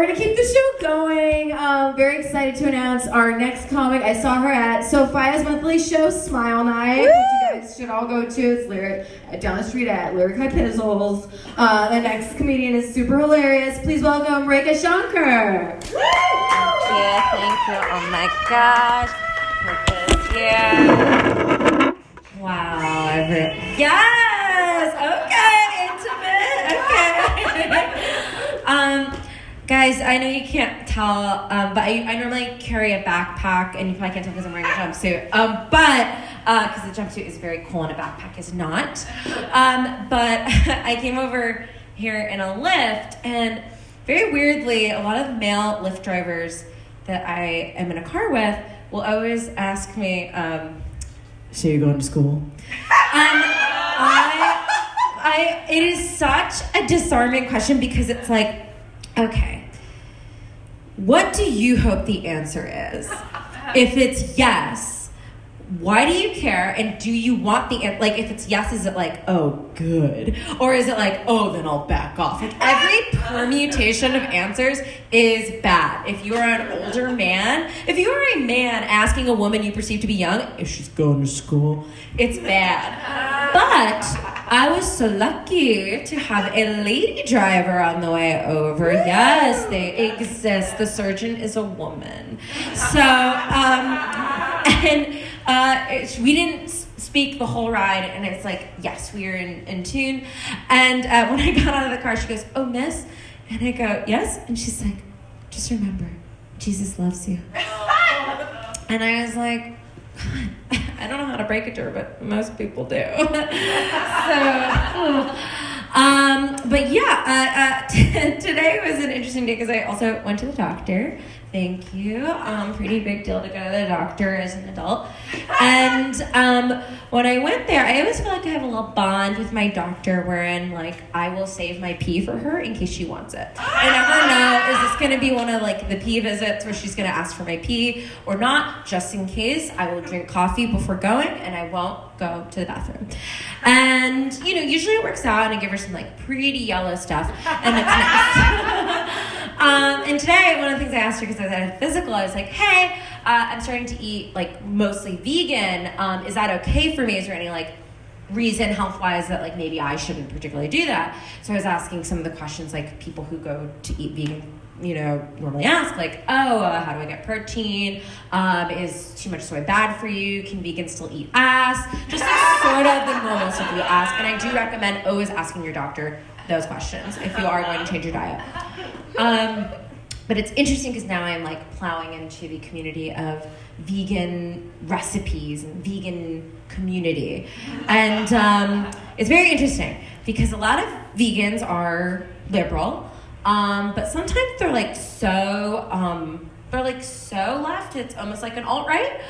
we're gonna keep the show going. Very excited to announce our next comic. I saw her at Sophia's monthly show, Smile Night, which you guys should all go to. It's down the street at Lyric High Pizzles. The next comedian is super hilarious. Please welcome Rekha Shankar. Thank you. Oh my gosh. Yeah. Wow. Yes. Okay. Intimate. Okay. Guys, I know you can't tell, but I normally carry a backpack, and you probably can't tell because I'm wearing a jumpsuit. But because the jumpsuit is very cool and a backpack is not. But I came over here in a Lyft, and very weirdly, a lot of male Lyft drivers that I am in a car with will always ask me, so you're going to school? It is such a disarming question because it's like, okay, what do you hope the answer is? If it's yes, why do you care? And do you want the, like, if it's yes, is it like, oh, good? Or is it like, oh, then I'll back off? Like, every permutation of answers is bad. If you are an older man, if you are a man asking a woman you perceive to be young, if she's going to school, it's bad. But I was so lucky to have a lady driver on the way over. Yes, they exist. The surgeon is a woman. So, we didn't speak the whole ride, and it's like, yes, we are in tune. And when I got out of the car, she goes, oh, miss? And I go, yes? And she's like, just remember, Jesus loves you. And I was like, I don't know how to break it to her, but most people do. But yeah, today was an interesting day because I also went to the doctor. Thank you. Pretty big deal to go to the doctor as an adult. And when I went there, I always feel like I have a little bond with my doctor wherein, like, I will save my pee for her in case she wants it. I never know, is this going to be one of, like, the pee visits where she's going to ask for my pee or not? Just in case, I will drink coffee before going, and I won't go to the bathroom. And, you know, usually it works out, and I give her some, like, pretty yellow stuff, and it's nice. And today, one of the things I asked her, because I was at a physical, I was like, hey, I'm starting to eat, like, mostly vegan. Is that okay for me? Is there any, like, reason health-wise that, like, maybe I shouldn't particularly do that? So I was asking some of the questions, like, people who go to eat vegan, you know, normally ask, like, how do I get protein? Is too much soy bad for you? Can vegans still eat ass? Just like, sort of the normal stuff you ask. And I do recommend always asking your doctor those questions if you are going to change your diet. But it's interesting because now I'm, like, plowing into the community of vegan recipes and vegan community. And it's very interesting because a lot of vegans are liberal, but sometimes they're like so left, it's almost like an alt-right.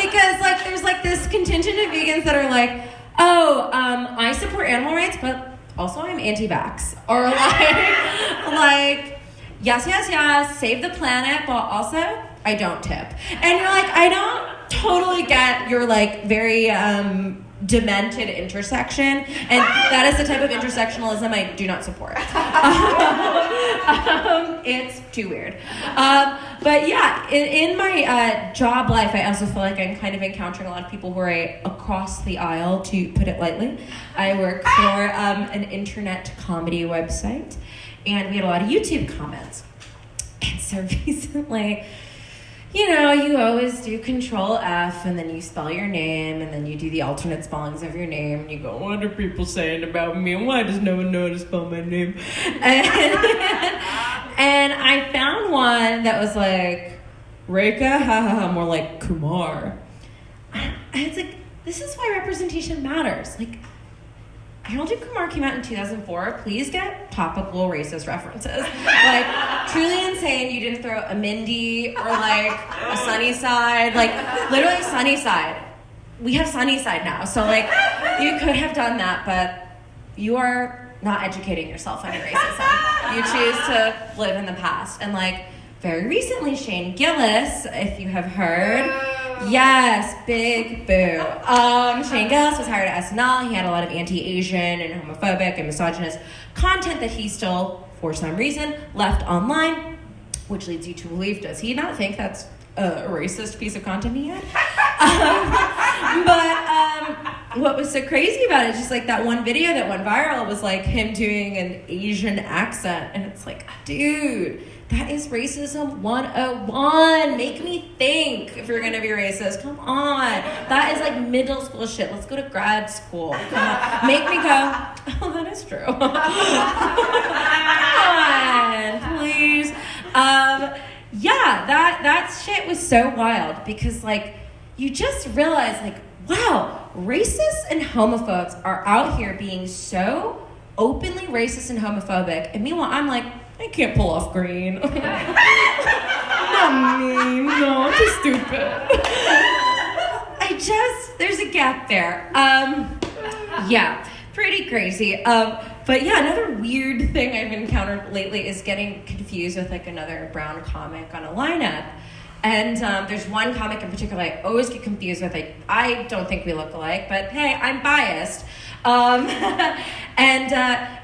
Because, like, there's, like, this contingent of vegans that are like, I support animal rights, but also I'm anti-vax. Or like, yes, save the planet, but also I don't tip. And you're like, I don't totally get your, like, very demented intersection, and that is the type of intersectionalism I do not support. It's too weird. But yeah, in my job life, I also feel like I'm kind of encountering a lot of people who are across the aisle, to put it lightly. I work for an internet comedy website, and we had a lot of YouTube comments. And so recently, you know, you always do Control F, and then you spell your name, and then you do the alternate spellings of your name, and you go, what are people saying about me? Why does no one know how to spell my name? And I found one that was like, Rekha, more like Kumar. And it's like, this is why representation matters. Like, Harold and Kumar came out in 2004. Please get topical racist references. Like, truly insane you didn't throw a Mindy or, like, a Sunnyside. Like, literally Sunnyside. We have Sunnyside now. So, like, you could have done that, but you are not educating yourself on racism. You choose to live in the past. And, like, very recently, Shane Gillis, if you have heard, yes, big boo. Shane Gillis was hired at SNL. He had a lot of anti-Asian and homophobic and misogynist content that he still for some reason, left online, which leads you to believe, does he not think that's a racist piece of content he had? But what was so crazy about it is just like that one video that went viral was like him doing an Asian accent, and it's like, dude, that is racism 101. Make me think if you're gonna be racist. Come on. That is like middle school shit. Let's go to grad school. Come on. Make me go, oh, that is true. Come on, please. Yeah, that shit was so wild because like you just realize like, wow, racists and homophobes are out here being so openly racist and homophobic, and meanwhile I'm like, I can't pull off green. Not me, no, I'm too stupid. There's a gap there. Yeah, pretty crazy. But yeah, another weird thing I've encountered lately is getting confused with like another brown comic on a lineup. And there's one comic in particular I always get confused with. I don't think we look alike, but hey, I'm biased. And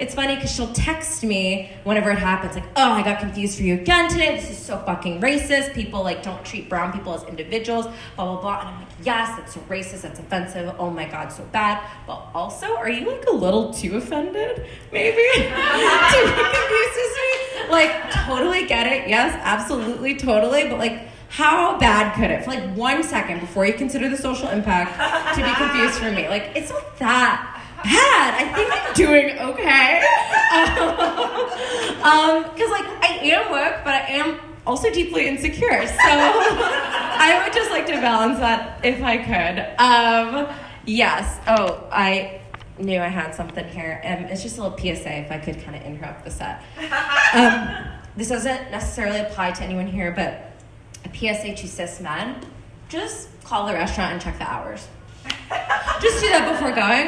it's funny because she'll text me whenever it happens, like, oh, I got confused for you again today. This is so fucking racist. People like don't treat brown people as individuals, blah, blah, blah. And I'm like, yes, that's so racist, that's offensive. Oh my God, so bad. But also, are you like a little too offended, maybe? To be confused as me? Like, totally get it. Yes, absolutely, totally. But like, how bad could it, for like 1 second before you consider the social impact, to be confused for me? Like, it's not that bad. I think I'm doing okay. Because like I am woke, but I am also deeply insecure. So I would just like to balance that if I could. Yes. Oh, I knew I had something here. It's just a little PSA if I could kind of interrupt the set. This doesn't necessarily apply to anyone here, but a PSA to cis men, just call the restaurant and check the hours. Just do that before going.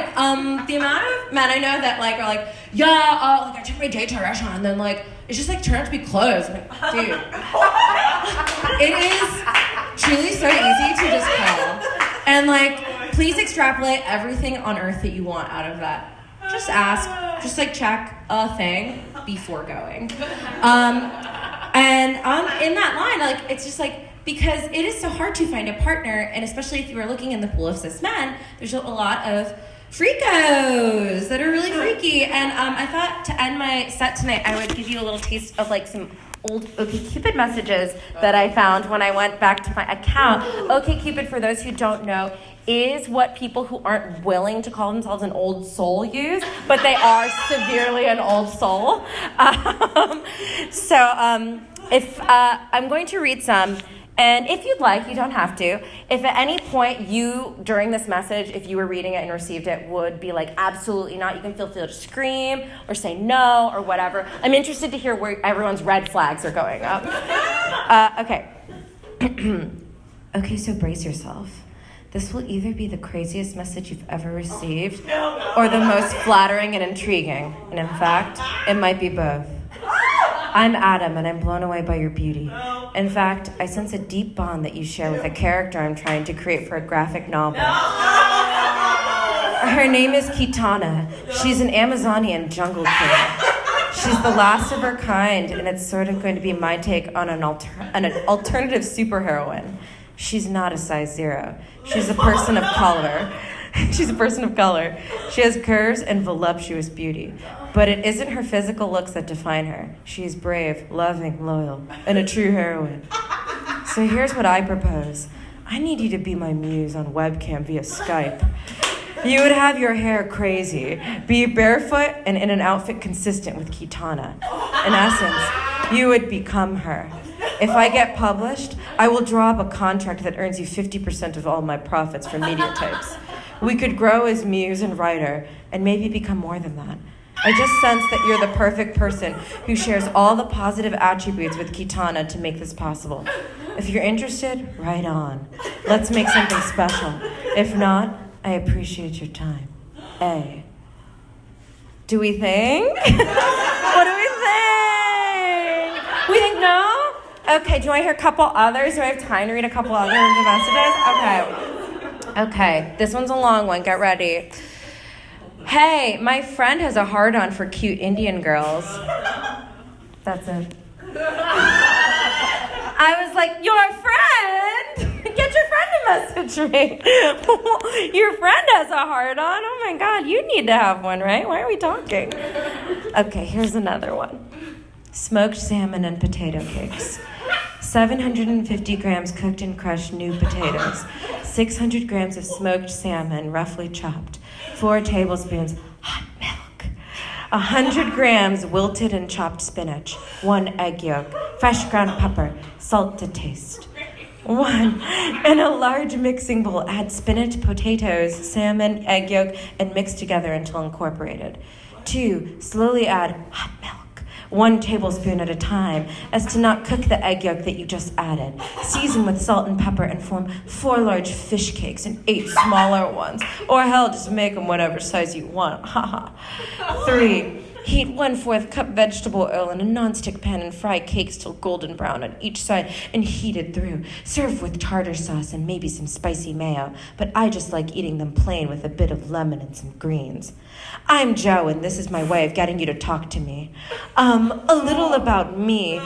The amount of men I know that like are like, yeah, like I took my date to a restaurant and then like it's just like turned out to be closed. I'm like, dude, it is truly so easy to just call. And like, please extrapolate everything on earth that you want out of that. Just ask, just like check a thing before going. And in that line, like it's just like, because it is so hard to find a partner, and especially if you are looking in the pool of cis men, there's a lot of freakos that are really freaky. And I thought to end my set tonight, I would give you a little taste of like some old OkCupid messages that I found when I went back to my account. OkCupid, for those who don't know, is what people who aren't willing to call themselves an old soul use, but they are severely an old soul. If I'm going to read some. And if you'd like, you don't have to. If at any point you, during this message, if you were reading it and received it, would be like, absolutely not, you can feel free to scream or say no or whatever. I'm interested to hear where everyone's red flags are going up. Okay. Okay, so brace yourself. This will either be the craziest message you've ever received or the most flattering and intriguing. And in fact, it might be both. I'm Adam, and I'm blown away by your beauty. In fact, I sense a deep bond that you share with a character I'm trying to create for a graphic novel. Her name is Kitana. She's an Amazonian jungle king. She's the last of her kind, and it's sort of going to be my take on an alternative superheroine. She's not a size 0. She's a person of color. She's a person of color. She has curves and voluptuous beauty. But it isn't her physical looks that define her. She is brave, loving, loyal, and a true heroine. So here's what I propose. I need you to be my muse on webcam via Skype. You would have your hair crazy, be barefoot, and in an outfit consistent with Kitana. In essence, you would become her. If I get published, I will draw up a contract that earns you 50% of all my profits from media types. We could grow as muse and writer, and maybe become more than that. I just sense that you're the perfect person who shares all the positive attributes with Kitana to make this possible. If you're interested, write on. Let's make something special. If not, I appreciate your time. A. Do we think? What do we think? We think no? Okay, do you want to hear a couple others? Do I have time to read a couple other messages? Okay, this one's a long one. Get ready. Hey, my friend has a hard-on for cute Indian girls. That's it. I was like, your friend? Get your friend to message me. Your friend has a heart on. Oh my God, you need to have one, right? Why are we talking? Okay, here's another one. Smoked salmon and potato cakes. 750 grams cooked and crushed new potatoes. 600 grams of smoked salmon, roughly chopped. 4 tablespoons hot milk. 100 grams wilted and chopped spinach. 1 egg yolk. Fresh ground pepper. Salt to taste. 1. In a large mixing bowl, add spinach, potatoes, salmon, egg yolk, and mix together until incorporated. 2. Slowly add hot milk. 1 tablespoon at a time, as to not cook the egg yolk that you just added. Season with salt and pepper and form 4 large fish cakes and 8 smaller ones. Or hell, just make them whatever size you want. 3. Heat 1/4 cup vegetable oil in a nonstick pan and fry cakes till golden brown on each side and heated through. Serve with tartar sauce and maybe some spicy mayo, but I just like eating them plain with a bit of lemon and some greens. I'm Joe, and this is my way of getting you to talk to me. A little about me.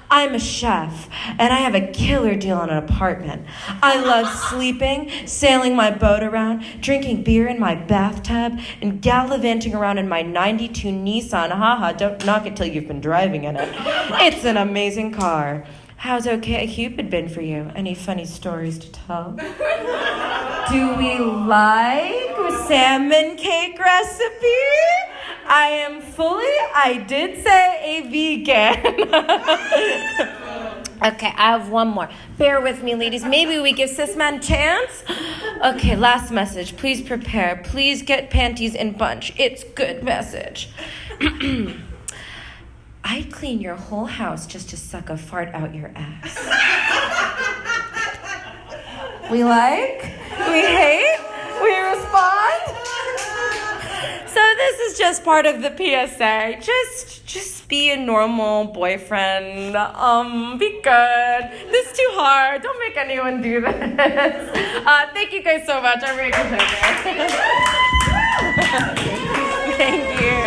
I'm a chef, and I have a killer deal on an apartment. I love sleeping, sailing my boat around, drinking beer in my bathtub, and gallivanting around in my 92 Nissan. Haha, don't knock it till you've been driving in it. It's an amazing car. How's OkCupid been for you? Any funny stories to tell? Do we like salmon cake recipe? I did say a vegan. Okay, I have one more. Bear with me, ladies. Maybe we give cis men a chance? Okay, last message. Please prepare. Please get panties in bunch. It's good message. I'd clean your whole house just to suck a fart out your ass. We like? We hate? We respond? So this is just part of the PSA. Just be a normal boyfriend. Be good. This is too hard. Don't make anyone do this. Thank you guys so much. I'm Rekha Shankar. Thank you.